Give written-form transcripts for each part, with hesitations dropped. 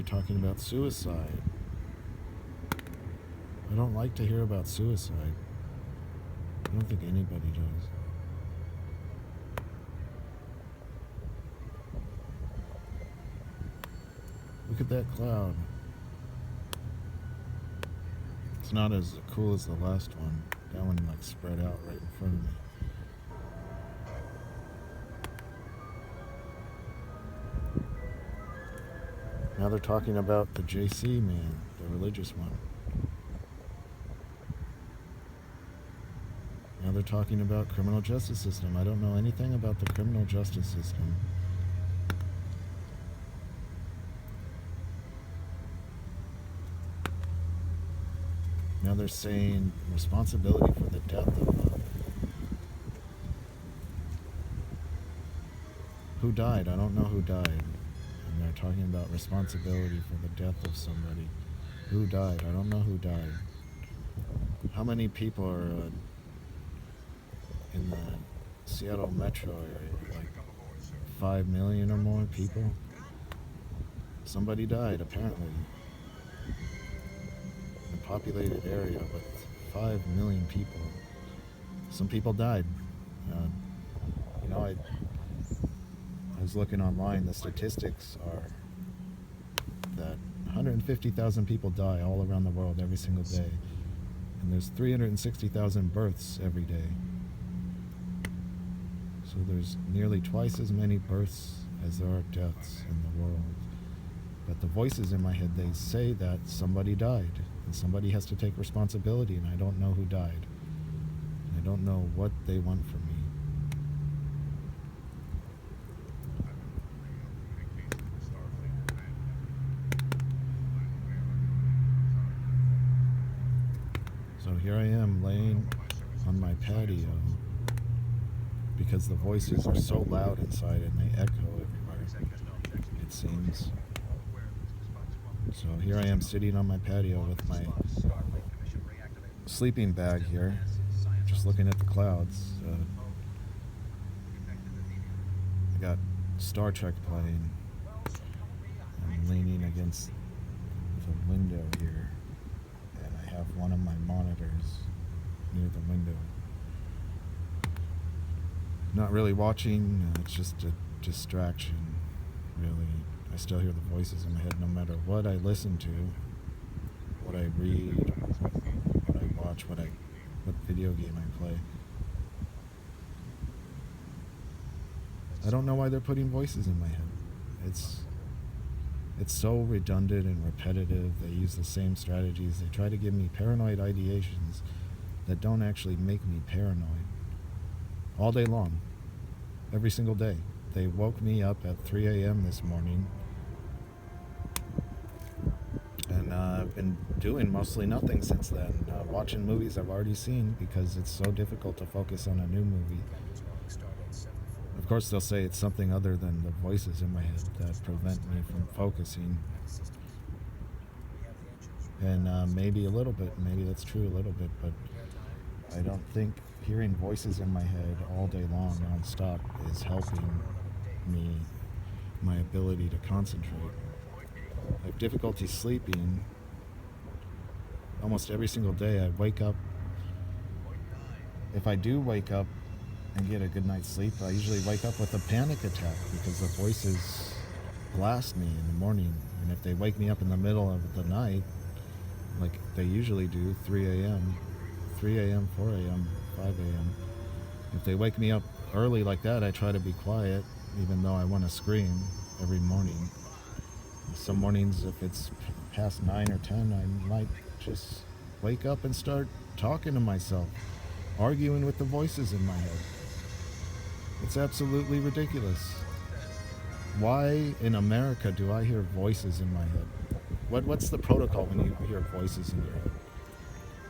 talking about suicide. I don't like to hear about suicide. I don't think anybody does. Look at that cloud. It's not as cool as the last one. That one like spread out right in front of me. Now they're talking about the JC man, the religious one. Now they're talking about criminal justice system. I don't know anything about the criminal justice system. Now they're saying responsibility for the death of who died. I don't know who died. And they're talking about responsibility for the death of somebody. Who died? I don't know who died. How many people are in the Seattle metro area? Like 5 million or more people? Somebody died, apparently. In a populated area with 5 million people. Some people died. I was looking online. The statistics are that 150,000 people die all around the world every single day. And there's 360,000 births every day. So there's nearly twice as many births as there are deaths in the world. But the voices in my head, they say that somebody died. And somebody has to take responsibility, and I don't know who died. I don't know what they want from me. So here I am laying on my patio because the voices are so loud inside and they echo everywhere, it seems. So here I am sitting on my patio with my sleeping bag here, just looking at the clouds. I got Star Trek playing. I'm leaning against the window here, and I have one of my monitors near the window. Not really watching, it's just a distraction, really. I still hear the voices in my head no matter what I listen to, what I read, what I watch, what video game I play. I don't know why they're putting voices in my head. It's so redundant and repetitive. They use the same strategies. They try to give me paranoid ideations that don't actually make me paranoid. All day long. Every single day. They woke me up at 3 a.m. this morning. And I've been doing mostly nothing since then. Watching movies I've already seen because it's so difficult to focus on a new movie. Of course, they'll say it's something other than the voices in my head that prevent me from focusing. And maybe a little bit, maybe that's true a little bit, but I don't think hearing voices in my head all day long, non-stop, is helping me, my ability to concentrate. I have difficulty sleeping almost every single day. I wake up. If I do wake up and get a good night's sleep, I usually wake up with a panic attack because the voices blast me in the morning. And if they wake me up in the middle of the night, like they usually do, 3 a.m., 4 a.m., 5 a.m., if they wake me up early like that, I try to be quiet, even though I want to scream every morning. Some mornings, if it's past 9 or 10, I might just wake up and start talking to myself, arguing with the voices in my head. It's absolutely ridiculous. Why in America do I hear voices in my head? What's the protocol when you hear voices in your head?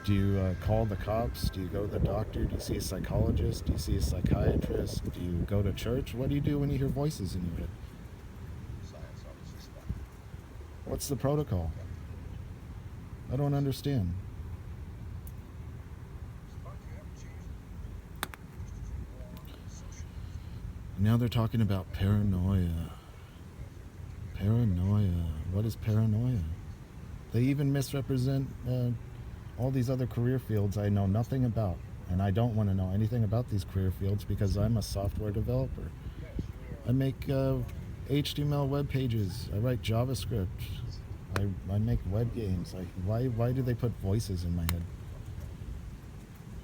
Do you call the cops? Do you go to the doctor? Do you see a psychologist? Do you see a psychiatrist? Do you go to church? What do you do when you hear voices in your head? What's the protocol? I don't understand. Now they're talking about paranoia. Paranoia. What is paranoia? They even misrepresent all these other career fields I know nothing about. And I don't want to know anything about these career fields because I'm a software developer. I make HTML web pages. I write JavaScript. I make web games. Like, why do they put voices in my head?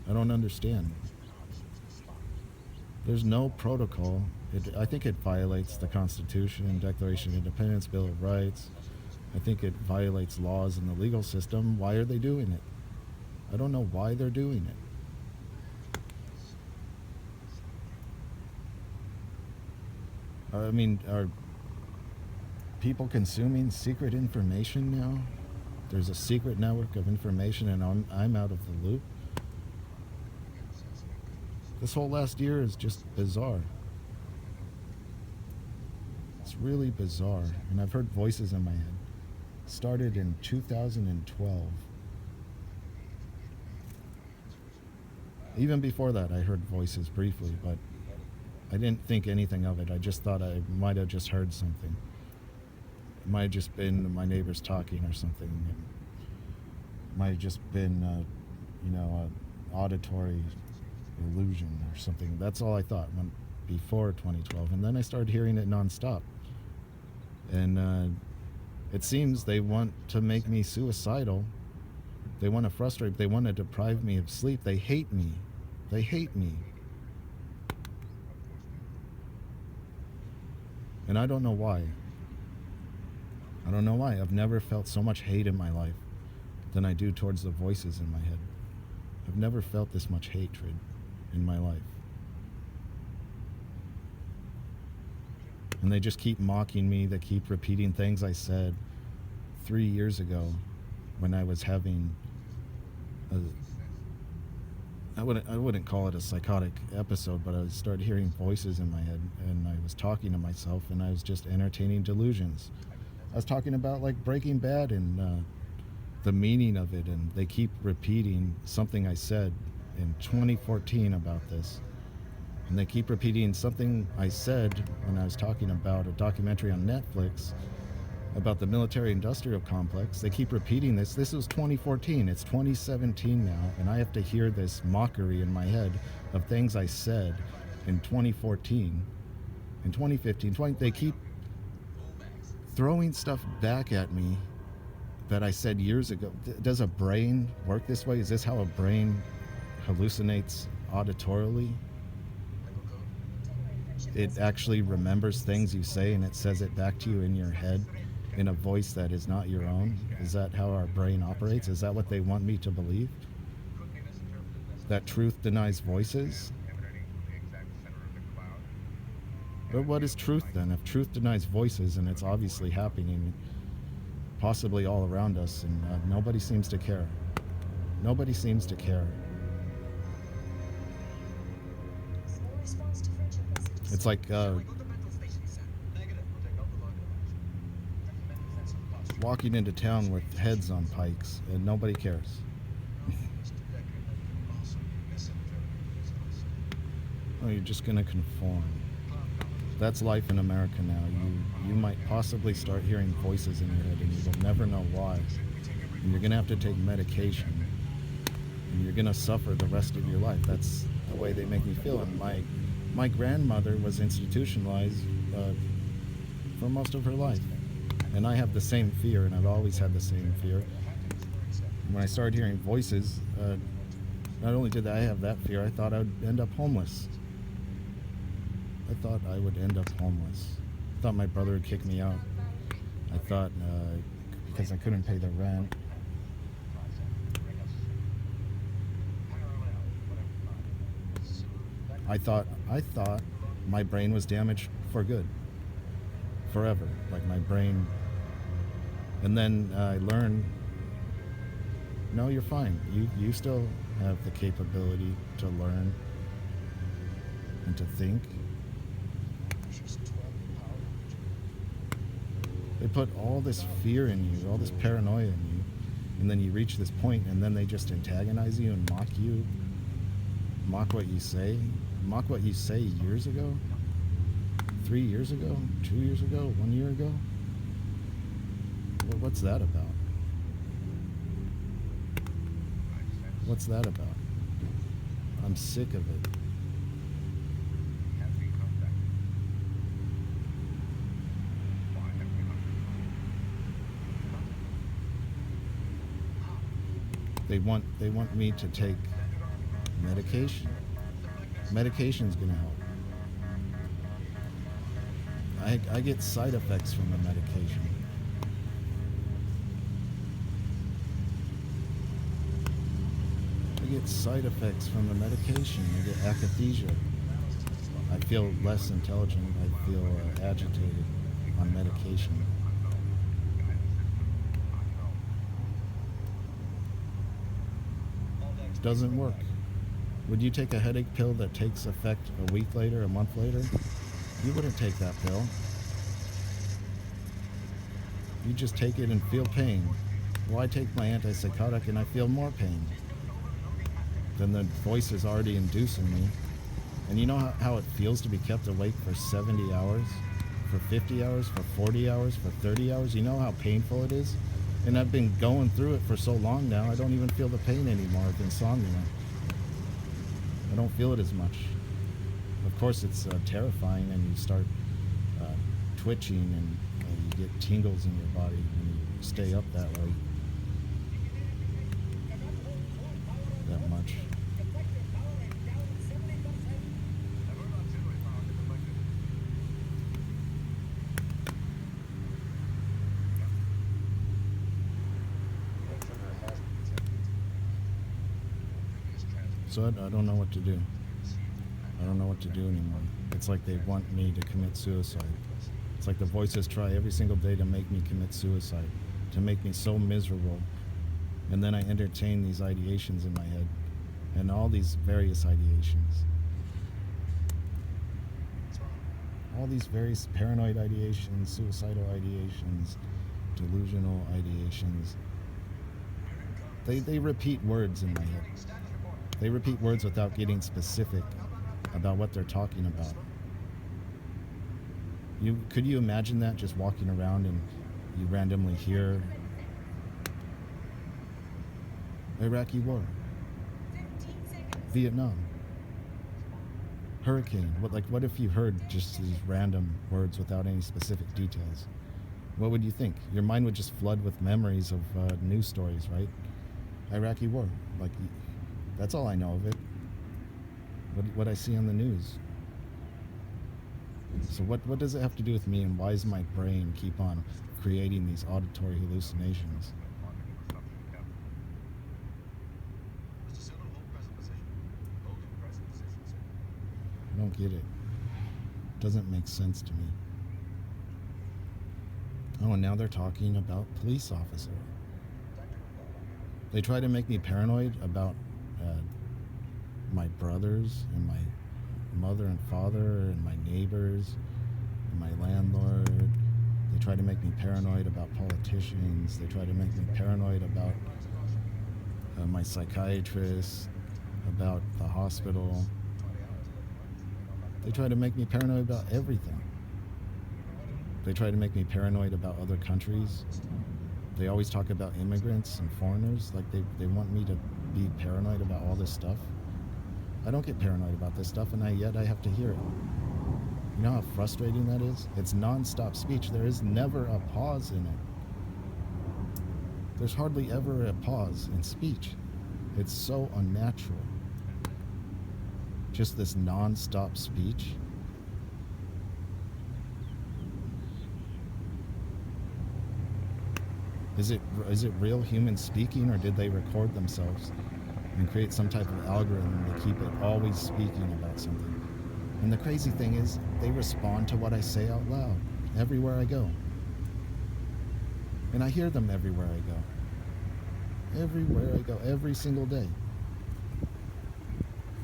I don't understand. There's no protocol. I think it violates the Constitution, Declaration of Independence, Bill of Rights. I think it violates laws in the legal system. Why are they doing it? I don't know why they're doing it. I mean, are people consuming secret information now? There's a secret network of information and I'm out of the loop. This whole last year is just bizarre. It's really bizarre. And I've heard voices in my head. Started in 2012. Even before that, I heard voices briefly, but I didn't think anything of it. I just thought I might have just heard something. It might have just been my neighbors talking or something. It might have just been, an auditory illusion or something. That's all I thought before 2012. And then I started hearing it nonstop. And it seems they want to make me suicidal. They want to frustrate. They want to deprive me of sleep. They hate me. They hate me. And I don't know why. I don't know why. I've never felt so much hate in my life than I do towards the voices in my head. I've never felt this much hatred in my life. And they just keep mocking me. They keep repeating things I said 3 years ago when I was having I wouldn't call it a psychotic episode, but I started hearing voices in my head and I was talking to myself and I was just entertaining delusions. I was talking about like Breaking Bad and the meaning of it, and they keep repeating something I said in 2014 about this. And they keep repeating something I said when I was talking about a documentary on Netflix about the military-industrial complex. They keep repeating this. This was 2014. It's 2017 now, and I have to hear this mockery in my head of things I said in 2014, in 2015, they keep throwing stuff back at me that I said years ago. Does a brain work this way? Is this how a brain hallucinates auditorily? It actually remembers things you say and it says it back to you in your head in a voice that is not your own? Is that how our brain operates? Is that what they want me to believe? That truth denies voices? But what is truth then? If truth denies voices and it's obviously happening possibly all around us and nobody seems to care. Nobody seems to care. It's like walking into town with heads on pikes and nobody cares. Oh, you're just gonna conform. That's life in America now. You might possibly start hearing voices in your head and you will never know why. And you're gonna have to take medication. And you're gonna suffer the rest of your life. That's the way they make me feel. And my grandmother was institutionalized for most of her life. And I have the same fear, and I've always had the same fear. When I started hearing voices, not only did I have that fear, I thought I would end up homeless. I thought I would end up homeless. I thought my brother would kick me out. I thought because I couldn't pay the rent. I thought my brain was damaged for good. Forever. Like my brain. And then I learned, no, you're fine. You still have the capability to learn and to think. They put all this fear in you, all this paranoia in you, and then you reach this point and then they just antagonize you and mock you. Mock what you say. Mock what you say years ago. 3 years ago, 2 years ago, 1 year ago. Well, what's that about? What's that about? I'm sick of it. They want me to take medication. Medication's gonna help. I get side effects from the medication. I get side effects from the medication. I get akathisia. I feel less intelligent. I feel agitated on medication. It doesn't work. Would you take a headache pill that takes effect a week later, a month later? You wouldn't take that pill. You just take it and feel pain. Well, I take my antipsychotic and I feel more pain. Then the voice is already inducing me. And you know how it feels to be kept awake for 70 hours? For 50 hours? For 40 hours? For 30 hours? You know how painful it is? And I've been going through it for so long now, I don't even feel the pain anymore of insomnia. I don't feel it as much. Of course, it's terrifying, and you start twitching, and you get tingles in your body when you stay up that way. That much. So I don't know what to do. I don't know what to do anymore. It's like they want me to commit suicide. It's like the voices try every single day to make me commit suicide, to make me so miserable. And then I entertain these ideations in my head, and all these various ideations. All these various paranoid ideations, suicidal ideations, delusional ideations. They repeat words in my head. They repeat words without getting specific about what they're talking about. Could you imagine that, just walking around and you randomly hear Iraqi war, Vietnam, hurricane? What if you heard just these random words without any specific details? What would you think? Your mind would just flood with memories of news stories, right? Iraqi war, that's all I know of it. What I see on the news. So what does it have to do with me, and why does my brain keep on creating these auditory hallucinations? I don't get it. It doesn't make sense to me. Oh, and now they're talking about police officer. They try to make me paranoid about my brothers and my mother and father and my neighbors and my landlord. They try to make me paranoid about politicians. They try to make me paranoid about my psychiatrist, about the hospital. They try to make me paranoid about everything. They try to make me paranoid about other countries. They always talk about immigrants and foreigners. They want me to be paranoid about all this stuff. I don't get paranoid about this stuff, and yet I have to hear it. You know how frustrating that is? It's non-stop speech. There is never a pause in it. There's hardly ever a pause in speech. It's so unnatural. Just this non-stop speech. Is it real humans speaking, or did they record themselves and create some type of algorithm to keep it always speaking about something? And the crazy thing is, they respond to what I say out loud everywhere I go. And I hear them everywhere I go. Everywhere I go, every single day.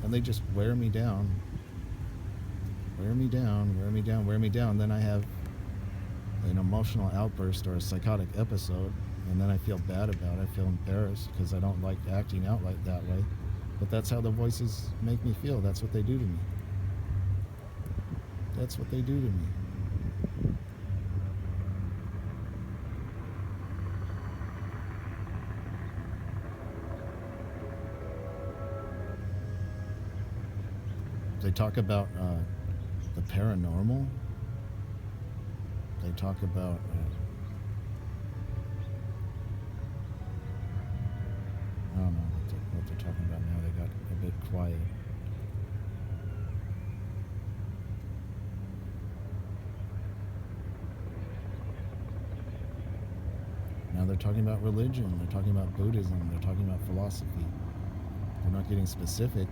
And they just wear me down. Wear me down, wear me down, wear me down. Then I have an emotional outburst or a psychotic episode, and then I feel bad about it. I feel embarrassed because I don't like acting out like that way. But that's how the voices make me feel. That's what they do to me. That's what they do to me. They talk about the paranormal. They talk about I don't know what they're talking about now. They got a bit quiet. Now they're talking about religion. They're talking about Buddhism. They're talking about philosophy. They're not getting specific.